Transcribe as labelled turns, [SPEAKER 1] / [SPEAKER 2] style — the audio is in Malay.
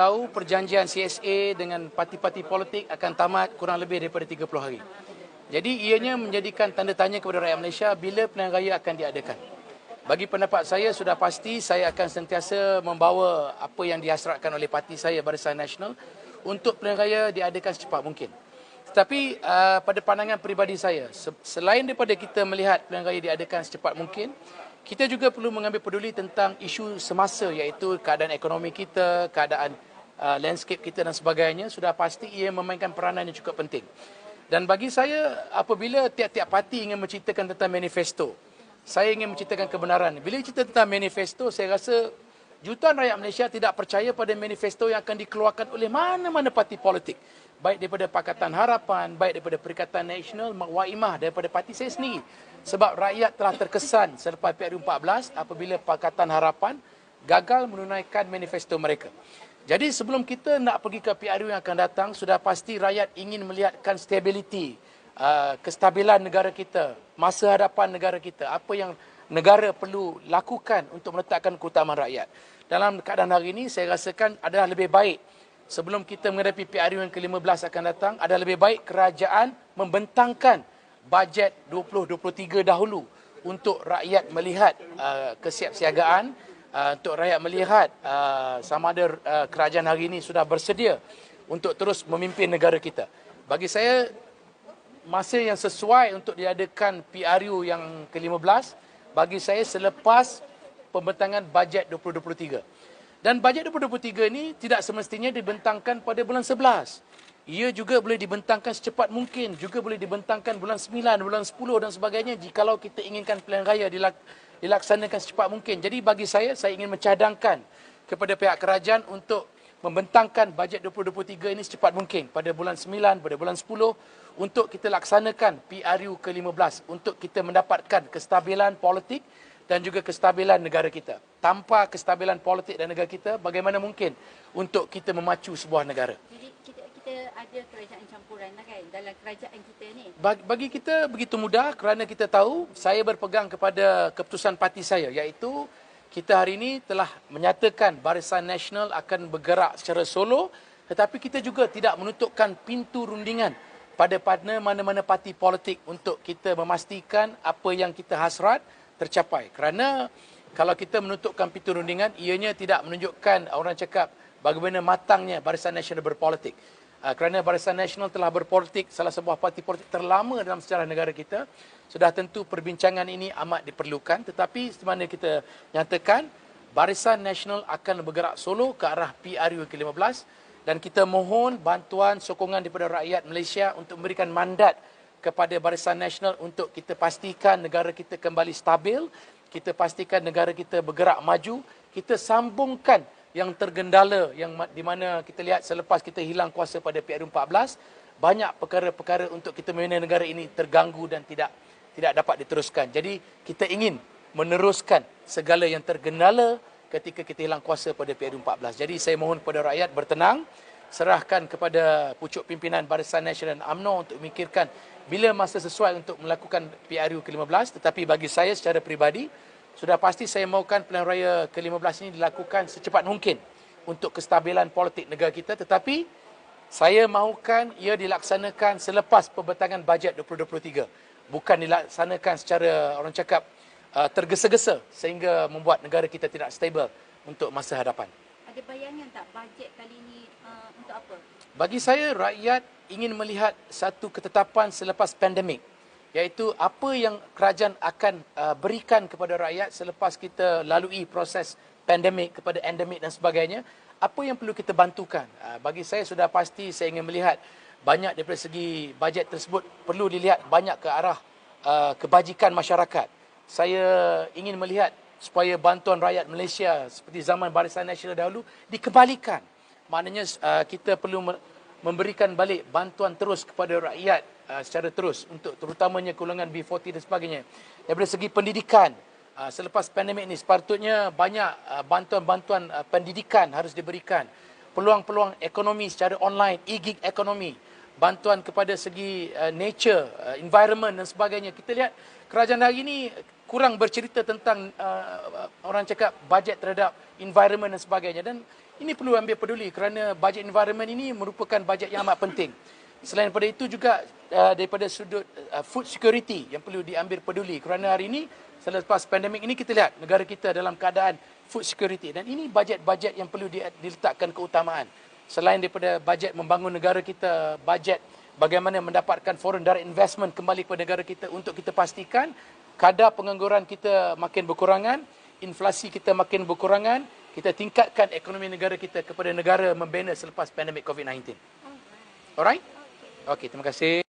[SPEAKER 1] Tahu perjanjian CSA dengan parti-parti politik akan tamat kurang lebih daripada 30 hari. Jadi ianya menjadikan tanda tanya kepada rakyat Malaysia bila pilihan raya akan diadakan. Bagi pendapat saya sudah pasti saya akan sentiasa membawa apa yang dihasratkan oleh parti saya Barisan Nasional untuk pilihan raya diadakan secepat mungkin. Tetapi pada pandangan peribadi saya, selain daripada kita melihat pilihan raya diadakan secepat mungkin, kita juga perlu mengambil peduli tentang isu semasa iaitu keadaan ekonomi kita, keadaan landscape kita dan sebagainya. Sudah pasti ia memainkan peranan yang cukup penting. Dan bagi saya, apabila tiap-tiap parti ingin menceritakan tentang manifesto, saya ingin menceritakan kebenaran. Bila cerita tentang manifesto, saya rasa jutaan rakyat Malaysia tidak percaya pada manifesto yang akan dikeluarkan oleh mana-mana parti politik. Baik daripada Pakatan Harapan, baik daripada Perikatan Nasional, Waimah, daripada parti saya sendiri. Sebab rakyat telah terkesan selepas PRU14 apabila Pakatan Harapan gagal menunaikan manifesto mereka. Jadi sebelum kita nak pergi ke PRU yang akan datang, sudah pasti rakyat ingin melihatkan stability, kestabilan negara kita, masa hadapan negara kita, apa yang negara perlu lakukan untuk meletakkan keutamaan rakyat. Dalam keadaan hari ini, saya rasakan adalah lebih baik sebelum kita menghadapi PRU yang ke-15 akan datang, adalah lebih baik kerajaan membentangkan bajet 2023 dahulu untuk rakyat melihat kesiapsiagaan, untuk rakyat melihat sama ada kerajaan hari ini sudah bersedia untuk terus memimpin negara kita. Bagi saya, masa yang sesuai untuk diadakan PRU yang ke-15, bagi saya selepas pembentangan bajet 2023. Dan bajet 2023 ini tidak semestinya dibentangkan pada bulan 11. Ia juga boleh dibentangkan secepat mungkin, juga boleh dibentangkan bulan 9, bulan 10 dan sebagainya jikalau kita inginkan pilihan raya dilaksanakan secepat mungkin. Jadi bagi saya ingin mencadangkan kepada pihak kerajaan untuk membentangkan bajet 2023 ini secepat mungkin pada bulan 9, pada bulan 10 untuk kita laksanakan PRU ke-15 untuk kita mendapatkan kestabilan politik dan juga kestabilan negara kita. Tanpa kestabilan politik dan negara kita, bagaimana mungkin untuk kita memacu sebuah negara?
[SPEAKER 2] Jadi kita ada kerajaan campuran lah kan dalam kerajaan kita ni.
[SPEAKER 1] Bagi kita begitu mudah kerana kita tahu saya berpegang kepada keputusan parti saya iaitu kita hari ini telah menyatakan Barisan Nasional akan bergerak secara solo, tetapi kita juga tidak menutupkan pintu rundingan pada mana-mana parti politik untuk kita memastikan apa yang kita hasrat tercapai. Kerana kalau kita menutupkan pintu rundingan, ianya tidak menunjukkan orang cakap bagaimana matangnya Barisan Nasional berpolitik. Kerana Barisan Nasional telah berpolitik, salah sebuah parti politik terlama dalam sejarah negara kita, sudah tentu perbincangan ini amat diperlukan. Tetapi semana kita nyatakan, Barisan Nasional akan bergerak solo ke arah PRU ke-15 dan kita mohon bantuan sokongan daripada rakyat Malaysia untuk memberikan mandat kepada Barisan Nasional untuk kita pastikan negara kita kembali stabil, kita pastikan negara kita bergerak maju, kita sambungkan yang tergendala yang di mana kita lihat selepas kita hilang kuasa pada PRU14, banyak perkara-perkara untuk kita membina negara ini terganggu dan tidak dapat diteruskan. Jadi kita ingin meneruskan segala yang tergendala ketika kita hilang kuasa pada PRU14. Jadi saya mohon kepada rakyat bertenang, serahkan kepada pucuk pimpinan Barisan Nasional dan UMNO untuk memikirkan bila masa sesuai untuk melakukan PRU ke-15. Tetapi bagi saya secara peribadi, sudah pasti saya mahukan pilihan raya ke-15 ini dilakukan secepat mungkin untuk kestabilan politik negara kita. Tetapi saya mahukan ia dilaksanakan selepas pembentangan bajet 2023. Bukan dilaksanakan secara orang cakap tergesa-gesa sehingga membuat negara kita tidak stabil untuk masa hadapan.
[SPEAKER 2] Ada bayangan tak bajet kali ini untuk apa?
[SPEAKER 1] Bagi saya, rakyat ingin melihat satu ketetapan selepas pandemik, iaitu apa yang kerajaan akan berikan kepada rakyat selepas kita lalui proses pandemik kepada endemik dan sebagainya, apa yang perlu kita bantukan. Bagi saya sudah pasti saya ingin melihat banyak daripada segi bajet tersebut perlu dilihat banyak ke arah kebajikan masyarakat. Saya ingin melihat supaya bantuan rakyat Malaysia seperti zaman Barisan Nasional dahulu dikembalikan. Maknanya kita perlu memberikan balik bantuan terus kepada rakyat secara terus untuk terutamanya golongan B40 dan sebagainya. Daripada segi pendidikan, selepas pandemik ini sepatutnya banyak bantuan-bantuan pendidikan harus diberikan. Peluang-peluang ekonomi secara online, e-gig ekonomi, bantuan kepada segi nature, environment dan sebagainya. Kita lihat kerajaan hari ini kurang bercerita tentang orang cakap bajet terhadap environment dan sebagainya. Dan Ini perlu ambil peduli kerana bajet environment ini merupakan bajet yang amat penting. Selain daripada itu juga daripada sudut food security yang perlu diambil peduli kerana hari ini selepas pandemik ini kita lihat negara kita dalam keadaan food security dan ini bajet-bajet yang perlu diletakkan keutamaan. Selain daripada bajet membangun negara kita, bajet bagaimana mendapatkan foreign direct investment kembali kepada negara kita untuk kita pastikan kadar pengangguran kita makin berkurangan, inflasi kita makin berkurangan, kita tingkatkan ekonomi negara kita kepada negara membina selepas pandemik COVID-19. Alright? Okey, terima kasih.